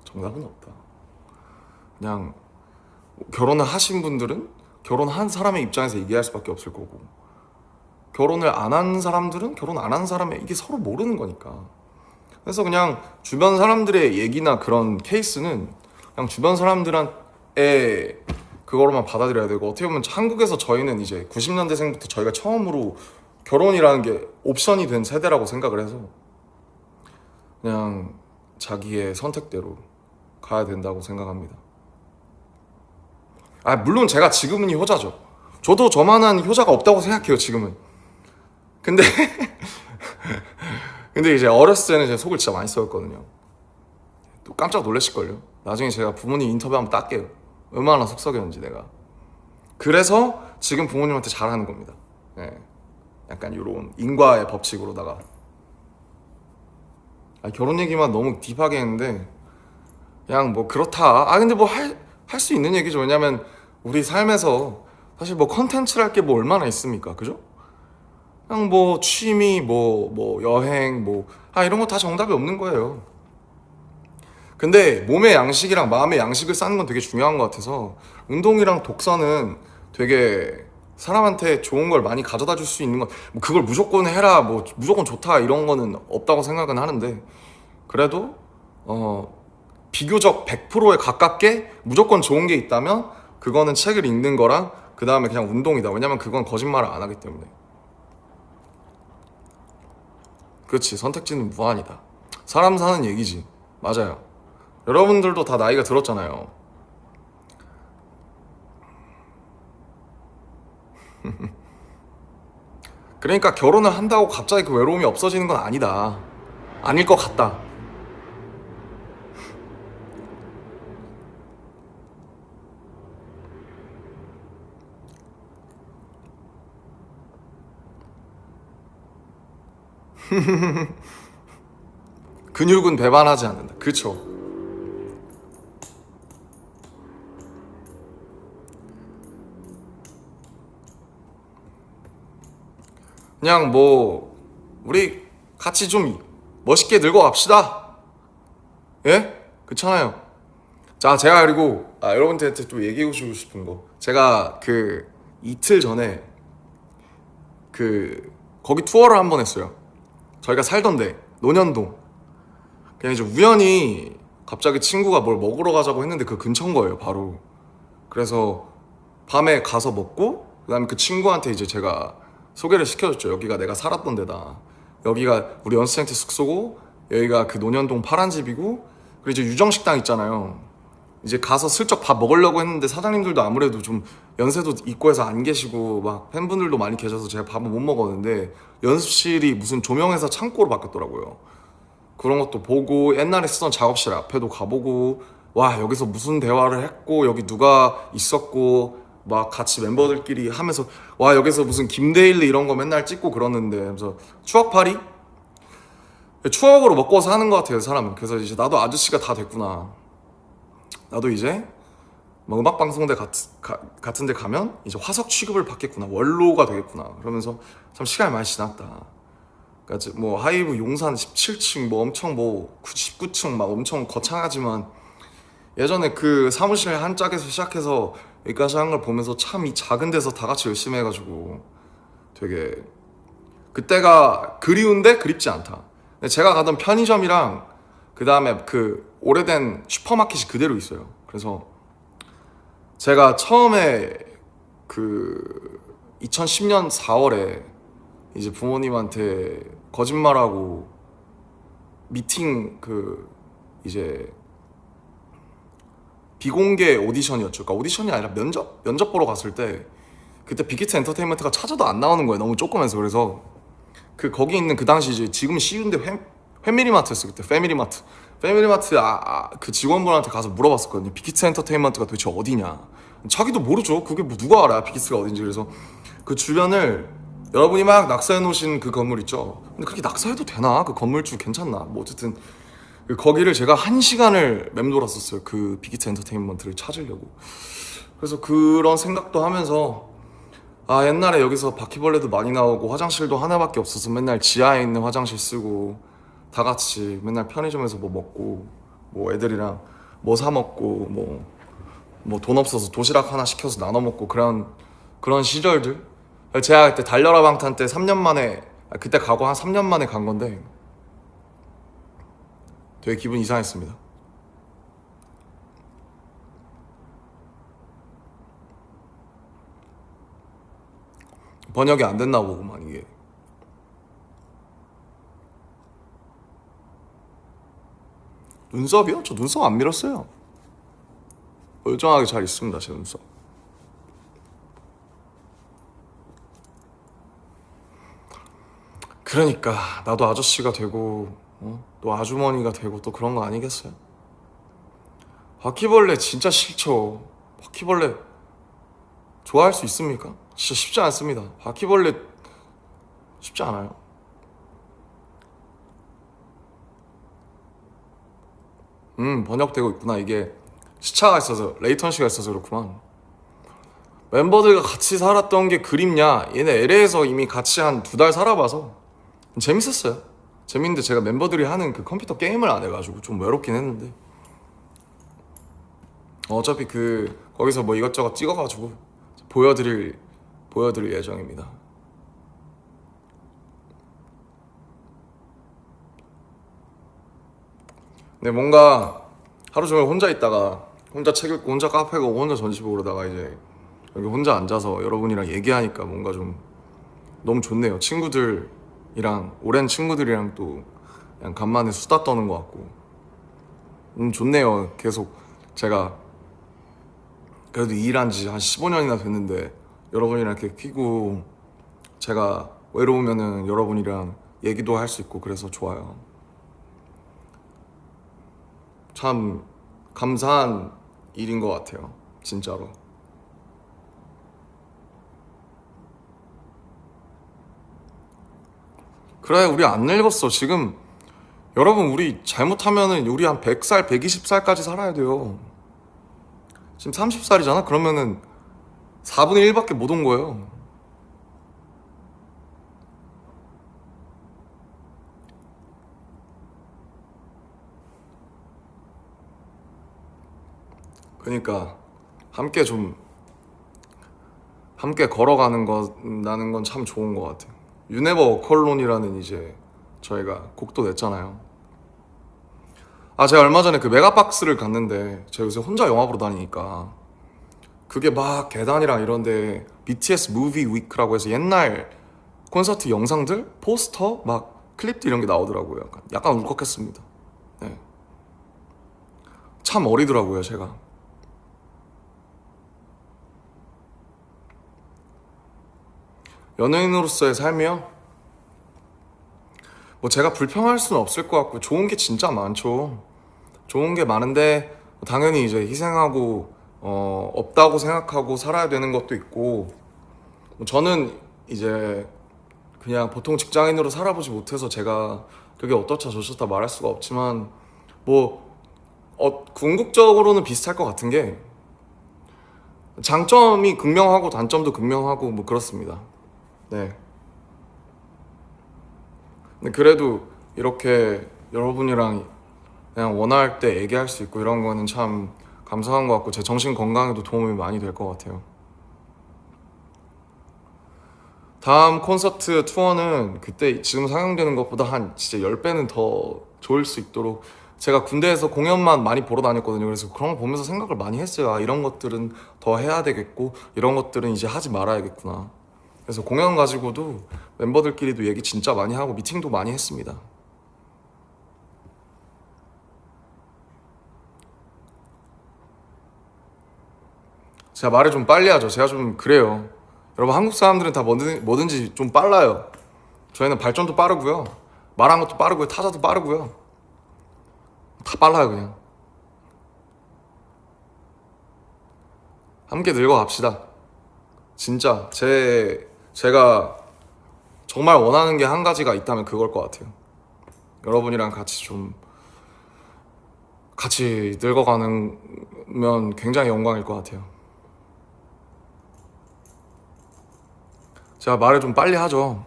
[SPEAKER 1] 정답은 없다. 그냥 결혼을 하신 분들은 결혼한 사람의 입장에서 얘기할 수밖에 없을 거고, 결혼을 안 한 사람들은 결혼 안 한 사람의, 이게 서로 모르는 거니까. 그래서 그냥 주변 사람들의 얘기나 그런 케이스는 그냥 주변 사람들의 그거로만 받아들여야 되고, 어떻게 보면 한국에서 저희는 이제 90년대생부터 저희가 처음으로 결혼이라는 게 옵션이 된 세대라고 생각을 해서 그냥 자기의 선택대로 가야 된다고 생각합니다. 물론 제가 지금은 효자죠. 저도 저만한 효자가 없다고 생각해요, 지금은. 근데 근데 이제 어렸을 때는 제 속을 진짜 많이 썩었거든요. 또 깜짝 놀라실걸요. 나중에 제가 부모님 인터뷰 한번 딸게요. 얼마나 속썩였는지 내가. 그래서 지금 부모님한테 잘하는 겁니다. 네. 약간 이런 인과의 법칙으로다가. 결혼 얘기만 너무 딥하게 했는데 그냥 뭐 그렇다. 근데 뭐 할 수 있는 얘기죠. 왜냐면 우리 삶에서 사실 뭐 컨텐츠랄 게 뭐 얼마나 있습니까, 그죠? 그냥 뭐 취미, 뭐 여행, 이런 거 다 정답이 없는 거예요. 근데 몸의 양식이랑 마음의 양식을 쌓는 건 되게 중요한 것 같아서, 운동이랑 독서는 되게 사람한테 좋은 걸 많이 가져다 줄 수 있는 건, 뭐 그걸 무조건 해라, 뭐 무조건 좋다 이런 거는 없다고 생각은 하는데, 그래도 비교적 100%에 가깝게 무조건 좋은 게 있다면 그거는 책을 읽는 거랑 그 다음에 그냥 운동이다. 왜냐면 그건 거짓말을 안 하기 때문에. 그렇지, 선택지는 무한이다. 사람 사는 얘기지. 맞아요. 여러분들도 다 나이가 들었잖아요. 그러니까 결혼을 한다고 갑자기 그 외로움이 없어지는 건 아니다. 아닐 것 같다. 근육은 배반하지 않는다. 그쵸. 그냥 뭐 우리 같이 좀 멋있게 늙어 갑시다. 예? 그렇잖아요. 자, 제가 그리고 여러분들한테 또 얘기해 주고 싶은 거, 제가 그 이틀 전에 그 거기 투어를 한번 했어요. 저희가 살던데 논현동. 그냥 이제 우연히 갑자기 친구가 뭘 먹으러 가자고 했는데 그 근처인 거예요, 바로. 그래서 밤에 가서 먹고, 그다음에 그 친구한테 이제 제가 소개를 시켜줬죠. 여기가 내가 살았던 데다. 여기가 우리 연습생 때 숙소고, 여기가 그 논현동 파란 집이고, 그리고 이제 유정식당 있잖아요. 이제 가서 슬쩍 밥 먹으려고 했는데 사장님들도 아무래도 좀 연세도 있고 해서 안 계시고 막 팬분들도 많이 계셔서 제가 밥을 못 먹었는데, 연습실이 무슨 조명회사 창고로 바뀌었더라고요. 그런 것도 보고, 옛날에 쓰던 작업실 앞에도 가보고, 와 여기서 무슨 대화를 했고 여기 누가 있었고 막 같이 멤버들끼리 하면서, 와 여기서 무슨 김데일리 이런 거 맨날 찍고 그러는데, 그래서 추억팔이? 추억으로 먹고 사는 것 같아요, 사람은. 그래서 이제 나도 아저씨가 다 됐구나. 나도 이제 뭐 음악방송대 같은 데 가면 이제 화석 취급을 받겠구나, 원로가 되겠구나, 그러면서 참 시간이 많이 지났다. 그러니까 뭐 하이브 용산 17층 뭐 엄청 뭐 19층 막 엄청 거창하지만, 예전에 그 사무실 한 짝에서 시작해서 여기까지 한 걸 보면서 참 이 작은 데서 다 같이 열심히 해가지고 되게 그때가 그리운데 그립지 않다. 근데 제가 가던 편의점이랑 그 다음에 그 오래된 슈퍼마켓이 그대로 있어요. 그래서 제가 처음에 그 2010년 4월에 이제 부모님한테 거짓말하고 미팅, 그 이제 비공개 오디션이었죠. 그러니까 오디션이 아니라 면접 보러 갔을 때, 그때 빅히트 엔터테인먼트가 찾아도 안 나오는 거예요, 너무 조그면서. 그래서 그 거기 있는 그 당시 이제 지금 CU인데 패밀리마트였어, 그때. 패밀리마트 그 직원분한테 가서 물어봤었거든요. 빅히트 엔터테인먼트가 도대체 어디냐. 자기도 모르죠. 그게 뭐 누가 알아, 빅히트가 어딘지. 그래서 그 주변을 여러분이 막 낙서해 놓으신 그 건물 있죠. 근데 그렇게 낙서해도 되나? 그 건물주 괜찮나? 뭐 어쨌든 거기를 제가 1시간을 맴돌았었어요, 그 빅히트 엔터테인먼트를 찾으려고. 그래서 그런 생각도 하면서, 옛날에 여기서 바퀴벌레도 많이 나오고 화장실도 하나밖에 없어서 맨날 지하에 있는 화장실 쓰고, 다 같이 맨날 편의점에서 뭐 먹고, 뭐 애들이랑 뭐 사 먹고, 뭐 뭐 돈 없어서 도시락 하나 시켜서 나눠 먹고 그런 시절들. 제가 그때 달려라 방탄 때 3년 만에 그때 가고 한 3년 만에 간 건데 되게 기분 이상했습니다. 번역이 안 됐나 보구만 이게. 눈썹이요? 저 눈썹 안 밀었어요. 멀쩡하게 잘 있습니다 제 눈썹. 그러니까 나도 아저씨가 되고 또 아주머니가 되고 또 그런 거 아니겠어요? 바퀴벌레 진짜 싫죠. 바퀴벌레 좋아할 수 있습니까? 진짜 쉽지 않습니다. 바퀴벌레 쉽지 않아요. 번역되고 있구나. 이게 시차가 있어서 레이턴시가 있어서 그렇구만. 멤버들과 같이 살았던 게 그립냐? 얘네 LA에서 이미 같이 한 2달 살아봐서 재밌었어요. 재밌는데 제가 멤버들이 하는 그 컴퓨터 게임을 안 해가지고 좀 외롭긴 했는데 어차피 거기서 뭐 이것저것 찍어가지고 보여드릴 예정입니다. 근데 뭔가 하루 종일 혼자 있다가 혼자 책 읽고 혼자 카페 가고 혼자 전시 보고 그러다가 이제 여기 혼자 앉아서 여러분이랑 얘기하니까 뭔가 좀 너무 좋네요. 친구들이랑 오랜 친구들이랑 또 그냥 간만에 수다 떠는 것 같고 좋네요. 계속 제가 그래도 이 일한 지 한 15년이나 됐는데 여러분이랑 이렇게 피고 제가 외로우면은 여러분이랑 얘기도 할 수 있고 그래서 좋아요. 참 감사한 일인 것 같아요. 진짜로. 그래 우리 안 늙었어. 지금 여러분 우리 잘못하면은 우리 한 100살 120살까지 살아야 돼요. 지금 30살이잖아? 그러면은 4분의 1밖에 못 온 거예요. 그러니까 함께 좀 함께 걸어가는 나는 건 참 좋은 것 같아요. 유네버 워컬론이라는 이제 저희가 곡도 냈잖아요. 제가 얼마 전에 그 메가박스를 갔는데 제가 요새 혼자 영화 보러 다니니까 그게 막 계단이랑 이런데 BTS 무비 위크라고 해서 옛날 콘서트 영상들, 포스터, 막 클립들 이런 게 나오더라고요. 약간 울컥했습니다. 네. 참 어리더라고요, 제가. 연예인으로서의 삶이요? 뭐 제가 불평할 수는 없을 것 같고 좋은 게 진짜 많죠. 좋은 게 많은데 당연히 이제 희생하고 없다고 생각하고 살아야 되는 것도 있고 저는 이제 그냥 보통 직장인으로 살아보지 못해서 제가 그게 어떻다 저렇다 말할 수가 없지만 뭐 궁극적으로는 비슷할 것 같은 게 장점이 극명하고 단점도 극명하고 뭐 그렇습니다. 네. 근데 그래도 이렇게 여러분이랑 그냥 원할 때 얘기할 수 있고 이런 거는 참 감사한 것 같고 제 정신 건강에도 도움이 많이 될 것 같아요. 다음 콘서트 투어는 그때 지금 상영되는 것보다 한 진짜 10배는 더 좋을 수 있도록 제가 군대에서 공연만 많이 보러 다녔거든요. 그래서 그런 거 보면서 생각을 많이 했어요. 이런 것들은 더 해야 되겠고 이런 것들은 이제 하지 말아야겠구나. 그래서 공연 가지고도 멤버들끼리도 얘기 진짜 많이 하고 미팅도 많이 했습니다. 제가 말을 좀 빨리 하죠. 제가 좀 그래요. 여러분 한국 사람들은 다 뭐든지 좀 빨라요. 저희는 발전도 빠르고요. 말한 것도 빠르고요. 타자도 빠르고요. 다 빨라요 그냥. 함께 늙어갑시다. 진짜 제가 정말 원하는 게 한 가지가 있다면 그걸 것 같아요. 여러분이랑 같이 늙어가면 굉장히 영광일 것 같아요. 제가 말을 좀 빨리 하죠.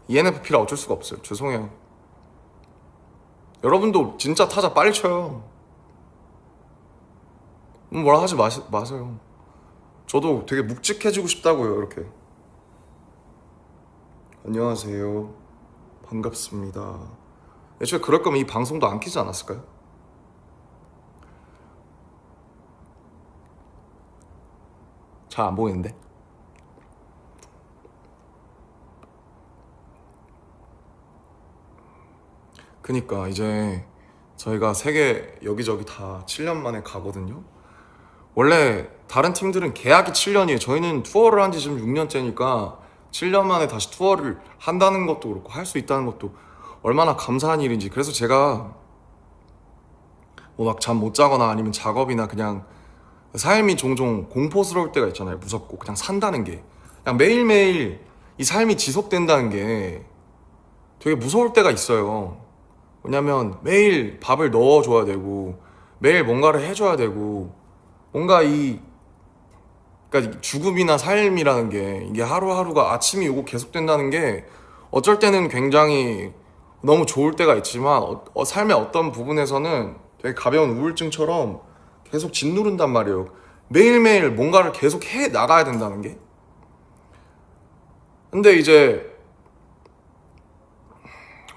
[SPEAKER 1] ENFP라 어쩔 수가 없어요. 죄송해요. 여러분도 진짜 타자 빨리 쳐요. 뭐라 하지 마세요. 저도 되게 묵직해지고 싶다고요. 이렇게 안녕하세요, 반갑습니다. 애초에 그럴 거면 이 방송도 안 키지 않았을까요? 잘 안 보이는데? 그니까 이제 저희가 세계 여기저기 다 7년 만에 가거든요. 원래 다른 팀들은 계약이 7년이에요. 저희는 투어를 한 지 지금 6년째니까 7년 만에 다시 투어를 한다는 것도 그렇고 할 수 있다는 것도 얼마나 감사한 일인지. 그래서 제가 뭐 막 잠 못 자거나 아니면 작업이나 그냥 삶이 종종 공포스러울 때가 있잖아요. 무섭고 그냥 산다는 게 그냥 매일매일 이 삶이 지속된다는 게 되게 무서울 때가 있어요. 왜냐면 매일 밥을 넣어줘야 되고 매일 뭔가를 해줘야 되고 뭔가 그러니까 죽음이나 삶이라는 게 이게 하루하루가 아침이 오고 계속된다는 게 어쩔 때는 굉장히 너무 좋을 때가 있지만 삶의 어떤 부분에서는 되게 가벼운 우울증처럼 계속 짓누른단 말이에요. 매일매일 뭔가를 계속 해 나가야 된다는 게. 근데 이제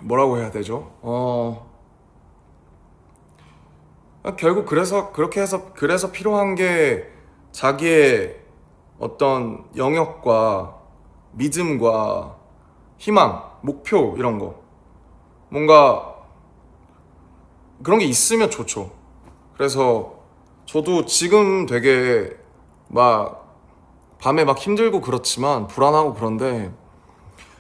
[SPEAKER 1] 뭐라고 해야 되죠? 결국 그래서 필요한 게 자기의 어떤 영역과 믿음과 희망, 목표 이런 거 뭔가 그런 게 있으면 좋죠. 그래서 저도 지금 되게 막 밤에 막 힘들고 그렇지만 불안하고 그런데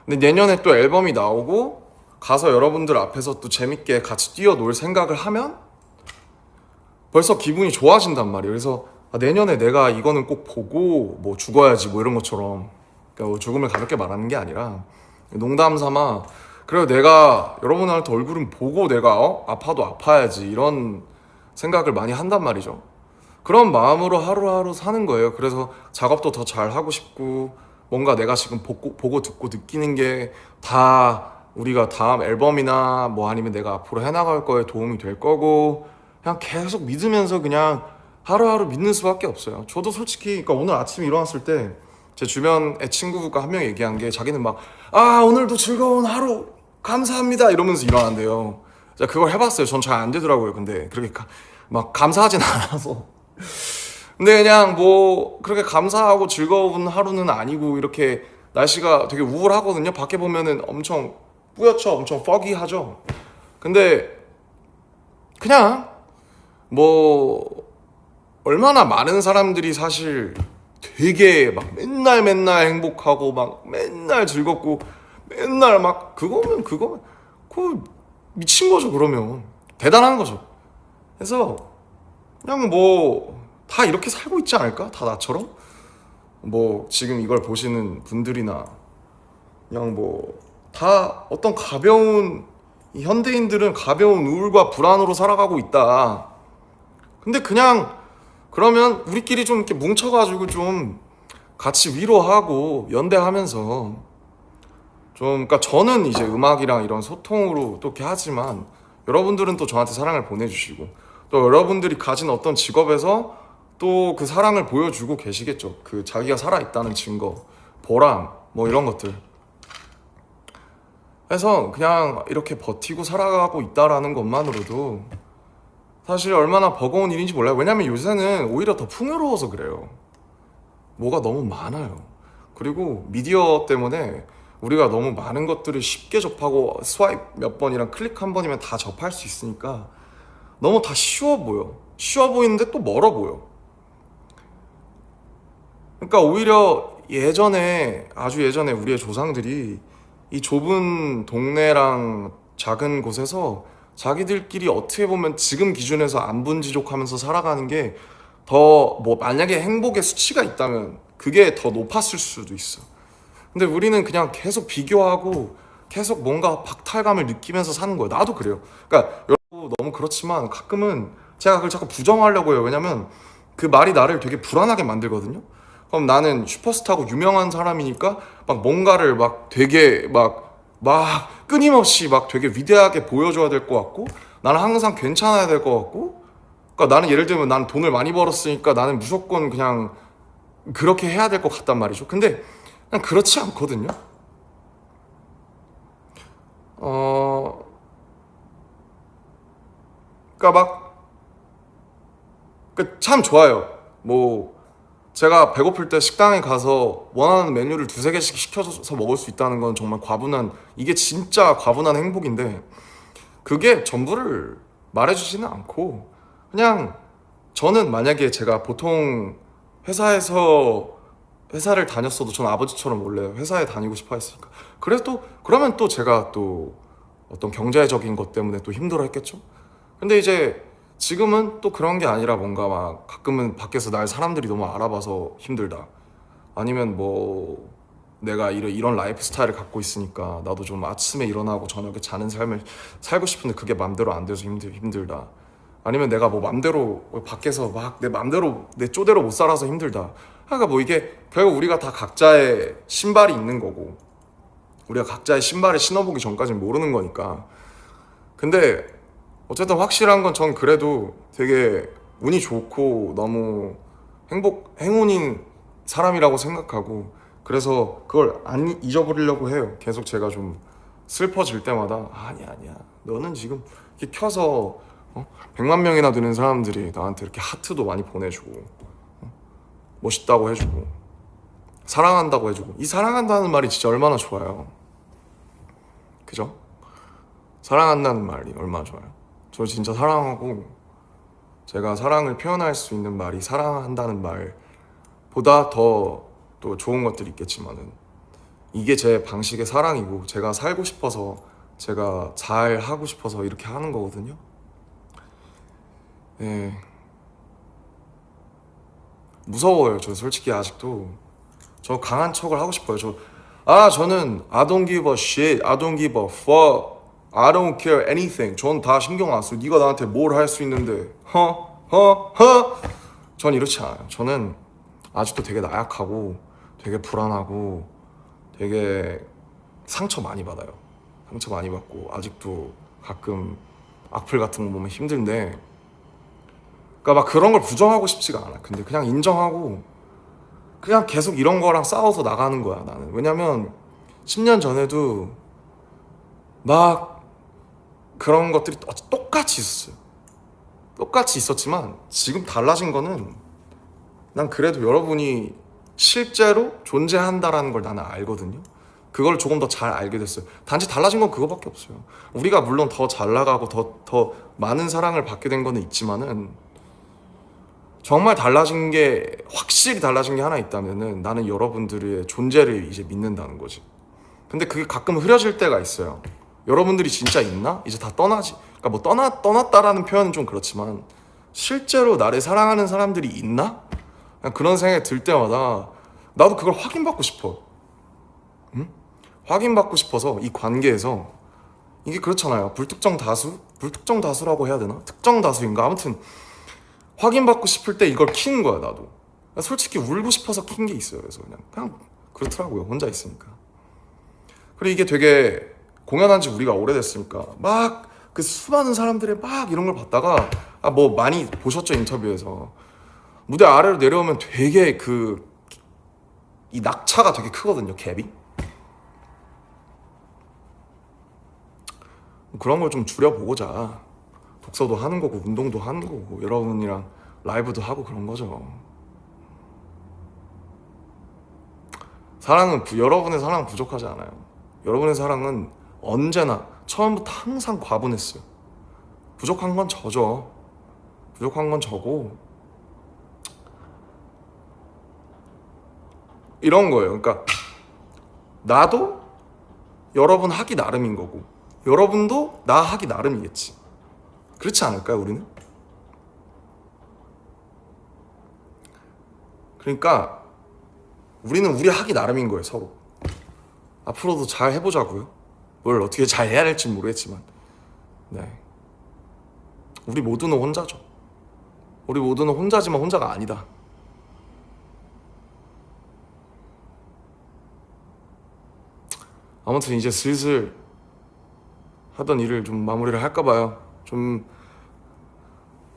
[SPEAKER 1] 근데 내년에 또 앨범이 나오고 가서 여러분들 앞에서 또 재밌게 같이 뛰어놀 생각을 하면 벌써 기분이 좋아진단 말이에요. 그래서 내년에 내가 이거는 꼭 보고 뭐 죽어야지 뭐 이런 것처럼 그러니까 뭐 죽음을 가볍게 말하는 게 아니라 농담 삼아 그래도 내가 여러분한테 얼굴은 보고 내가 아파도 아파야지 이런 생각을 많이 한단 말이죠. 그런 마음으로 하루하루 사는 거예요. 그래서 작업도 더 잘 하고 싶고 뭔가 내가 지금 보고 듣고 느끼는 게 다 우리가 다음 앨범이나 뭐 아니면 내가 앞으로 해나갈 거에 도움이 될 거고 그냥 계속 믿으면서 그냥 하루하루 믿는 수밖에 없어요. 저도 솔직히 그러니까 오늘 아침에 일어났을 때 제 주변의 친구가 한 명 얘기한 게 자기는 막 오늘도 즐거운 하루 감사합니다 이러면서 일어난대요. 제가 그걸 해봤어요. 전 잘 안 되더라고요. 근데 그렇게 막 감사하진 않아서 근데 그냥 뭐 그렇게 감사하고 즐거운 하루는 아니고 이렇게 날씨가 되게 우울하거든요. 밖에 보면은 엄청 뿌옇죠. 엄청 퍼기하죠. 근데 그냥 뭐 얼마나 많은 사람들이 사실 되게 막 맨날 행복하고 막 맨날 즐겁고 맨날 막 그거면 그거 미친 거죠. 그러면 대단한 거죠. 그래서 그냥 뭐 다 이렇게 살고 있지 않을까? 다 나처럼? 뭐 지금 이걸 보시는 분들이나 그냥 뭐 다 어떤 이 현대인들은 가벼운 우울과 불안으로 살아가고 있다. 근데 그냥 그러면 우리끼리 좀 이렇게 뭉쳐가지고 좀 같이 위로하고 연대하면서 좀 그러니까 저는 이제 음악이랑 이런 소통으로 또 이렇게 하지만 여러분들은 또 저한테 사랑을 보내주시고 또 여러분들이 가진 어떤 직업에서 또 그 사랑을 보여주고 계시겠죠. 그 자기가 살아있다는 증거, 보람 뭐 이런 것들. 그래서 그냥 이렇게 버티고 살아가고 있다라는 것만으로도 사실 얼마나 버거운 일인지 몰라요. 왜냐면 요새는 오히려 더 풍요로워서 그래요. 뭐가 너무 많아요. 그리고 미디어 때문에 우리가 너무 많은 것들을 쉽게 접하고 스와이프 몇 번이랑 클릭 한 번이면 다 접할 수 있으니까 너무 다 쉬워 보여. 쉬워 보이는데 또 멀어 보여. 그러니까 오히려 아주 예전에 우리의 조상들이 이 좁은 동네랑 작은 곳에서 자기들끼리 어떻게 보면 지금 기준에서 안분지족하면서 살아가는 게 더 뭐 만약에 행복의 수치가 있다면 그게 더 높았을 수도 있어. 근데 우리는 그냥 계속 비교하고 계속 뭔가 박탈감을 느끼면서 사는 거예요. 나도 그래요. 그러니까 여러분 너무 그렇지만 가끔은 제가 그걸 자꾸 부정하려고 해요. 왜냐면 그 말이 나를 되게 불안하게 만들거든요. 그럼 나는 슈퍼스타고 유명한 사람이니까 막 뭔가를 막 되게 막 끊임없이 막 되게 위대하게 보여줘야 될 것 같고 나는 항상 괜찮아야 될 것 같고 그러니까 나는 예를 들면 나는 돈을 많이 벌었으니까 나는 무조건 그냥 그렇게 해야 될 것 같단 말이죠. 근데 그냥 그렇지 않거든요. 어, 그러니까 막 참 좋아요. 뭐 제가 배고플 때 식당에 가서 원하는 메뉴를 두세 개씩 시켜서 먹을 수 있다는 건 정말 과분한, 이게 진짜 과분한 행복인데 그게 전부를 말해주지는 않고, 그냥 저는 만약에 제가 보통 회사에서 회사를 다녔어도 저는 아버지처럼 원래 회사에 다니고 싶어 했으니까, 그래도 그러면 또 제가 또 어떤 경제적인 것 때문에 또 힘들어 했겠죠. 근데 이제 지금은 또 그런 게 아니라 뭔가 막 가끔은 밖에서 날 사람들이 너무 알아봐서 힘들다, 아니면 뭐 내가 이런 라이프 스타일을 갖고 있으니까 나도 좀 아침에 일어나고 저녁에 자는 삶을 살고 싶은데 그게 맘대로 안 돼서 힘들다, 아니면 내가 뭐 맘대로 밖에서 막 내 맘대로 내 쪼대로 못 살아서 힘들다. 그러니까 뭐 이게 결국 우리가 다 각자의 신발이 있는 거고 우리가 각자의 신발을 신어보기 전까지는 모르는 거니까. 근데 어쨌든 확실한 건 전 그래도 되게 운이 좋고 너무 행운인 사람이라고 생각하고, 그래서 그걸 안 잊어버리려고 해요. 계속 제가 좀 슬퍼질 때마다 아니야 너는 지금 이렇게 켜서 100만 명이나 되는 사람들이 나한테 이렇게 하트도 많이 보내주고 멋있다고 해주고 사랑한다고 해주고, 이 사랑한다는 말이 진짜 얼마나 좋아요. 그죠? 사랑한다는 말이 얼마나 좋아요. 저 진짜 사랑하고, 제가 사랑을 표현할 수 있는 말이 사랑한다는 말보다 더 또 좋은 것들이 있겠지만은 이게 제 방식의 사랑이고 제가 살고 싶어서 제가 잘 하고 싶어서 이렇게 하는 거거든요. 예. 무서워요. 저 솔직히 아직도 저 강한 척을 하고 싶어요. 저는 I don't give a shit, I don't give a fuck, I don't care anything. 전 다 신경 안 써요. 네가 나한테 뭘 할 수 있는데 전 이렇지 않아요. 저는 아직도 되게 나약하고 되게 불안하고 되게 상처 많이 받아요. 상처 많이 받고 아직도 가끔 악플 같은 거 보면 힘든데, 그러니까 막 그런 걸 부정하고 싶지가 않아. 근데 그냥 인정하고 그냥 계속 이런 거랑 싸워서 나가는 거야 나는. 왜냐면 10년 전에도 막 그런 것들이 똑같이 있었어요. 똑같이 있었지만 지금 달라진 거는, 난 그래도 여러분이 실제로 존재한다라는 걸 나는 알거든요. 그걸 조금 더 잘 알게 됐어요. 단지 달라진 건 그거밖에 없어요. 우리가 물론 더 잘 나가고 더 많은 사랑을 받게 된 거는 있지만은, 정말 달라진 게, 확실히 달라진 게 하나 있다면은 나는 여러분들의 존재를 이제 믿는다는 거지. 근데 그게 가끔 흐려질 때가 있어요. 여러분들이 진짜 있나? 이제 다 떠나지. 그러니까 뭐 떠났다라는 표현은 좀 그렇지만 실제로 나를 사랑하는 사람들이 있나? 그런 생각이 들 때마다 나도 그걸 확인받고 싶어. 응? 확인받고 싶어서 이 관계에서, 이게 그렇잖아요. 불특정 다수라고 해야 되나? 특정 다수인가? 아무튼 확인받고 싶을 때 이걸 키는 거야 나도. 솔직히 울고 싶어서 킨 게 있어요. 그래서 그냥 그렇더라고요. 혼자 있으니까. 그리고 이게 되게 공연한 지 우리가 오래됐으니까 막 그 수많은 사람들의 막 이런 걸 봤다가, 뭐 많이 보셨죠 인터뷰에서. 무대 아래로 내려오면 되게 이 낙차가 되게 크거든요, 갭이. 그런 걸 좀 줄여보고자 독서도 하는 거고 운동도 하는 거고 여러분이랑 라이브도 하고 그런 거죠. 여러분의 사랑은 부족하지 않아요. 여러분의 사랑은 언제나 처음부터 항상 과분했어요. 부족한 건 저죠. 부족한 건 저고, 이런 거예요. 그러니까 나도 여러분 하기 나름인 거고 여러분도 나 하기 나름이겠지. 그렇지 않을까요, 우리는? 그러니까 우리는 우리 하기 나름인 거예요, 서로. 앞으로도 잘 해보자고요. 뭘 어떻게 잘 해야 될지 모르겠지만, 네. 우리 모두는 혼자죠. 우리 모두는 혼자지만 혼자가 아니다. 아무튼 이제 슬슬 하던 일을 좀 마무리를 할까 봐요. 좀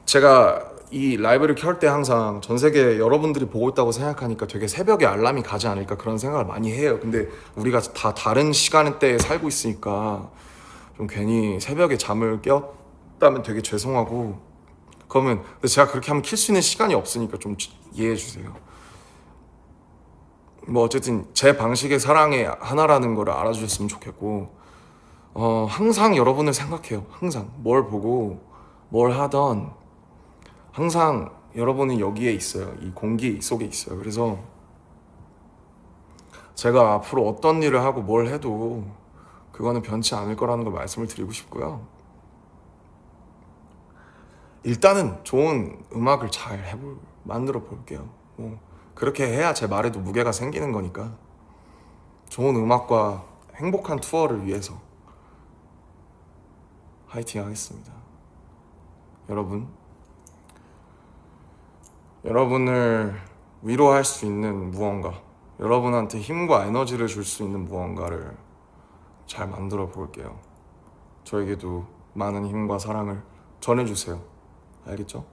[SPEAKER 1] 제가 이 라이브를 켤 때 항상 전 세계 여러분들이 보고 있다고 생각하니까 되게 새벽에 알람이 가지 않을까 그런 생각을 많이 해요. 근데 우리가 다 다른 시간대에 살고 있으니까 좀 괜히 새벽에 잠을 깼다면 되게 죄송하고, 그러면 근데 제가 그렇게 하면 킬 수 있는 시간이 없으니까 좀 이해해 주세요. 뭐 어쨌든 제 방식의 사랑의 하나라는 걸 알아주셨으면 좋겠고, 항상 여러분을 생각해요. 항상 뭘 보고 뭘 하던 항상 여러분은 여기에 있어요. 이 공기 속에 있어요. 그래서 제가 앞으로 어떤 일을 하고 뭘 해도 그거는 변치 않을 거라는 걸 말씀을 드리고 싶고요. 일단은 좋은 음악을 잘 만들어 볼게요. 뭐 그렇게 해야 제 말에도 무게가 생기는 거니까 좋은 음악과 행복한 투어를 위해서 화이팅 하겠습니다. 여러분을 위로할 수 있는 무언가, 여러분한테 힘과 에너지를 줄 수 있는 무언가를 잘 만들어 볼게요. 저에게도 많은 힘과 사랑을 전해주세요. 알겠죠?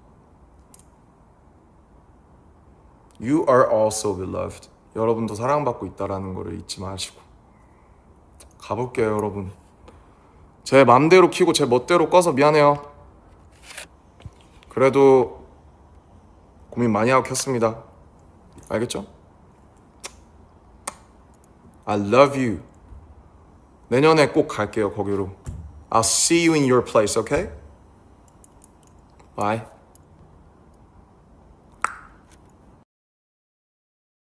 [SPEAKER 1] You are also beloved. 여러분도 사랑받고 있다는 거를 잊지 마시고 가볼게요, 여러분. 제 맘대로 키고 제 멋대로 꺼서 미안해요. 그래도 고민 많이 하고 켰습니다. 알겠죠? I love you. 내년에 꼭 갈게요, 거기로. I'll see you in your place, okay? Bye.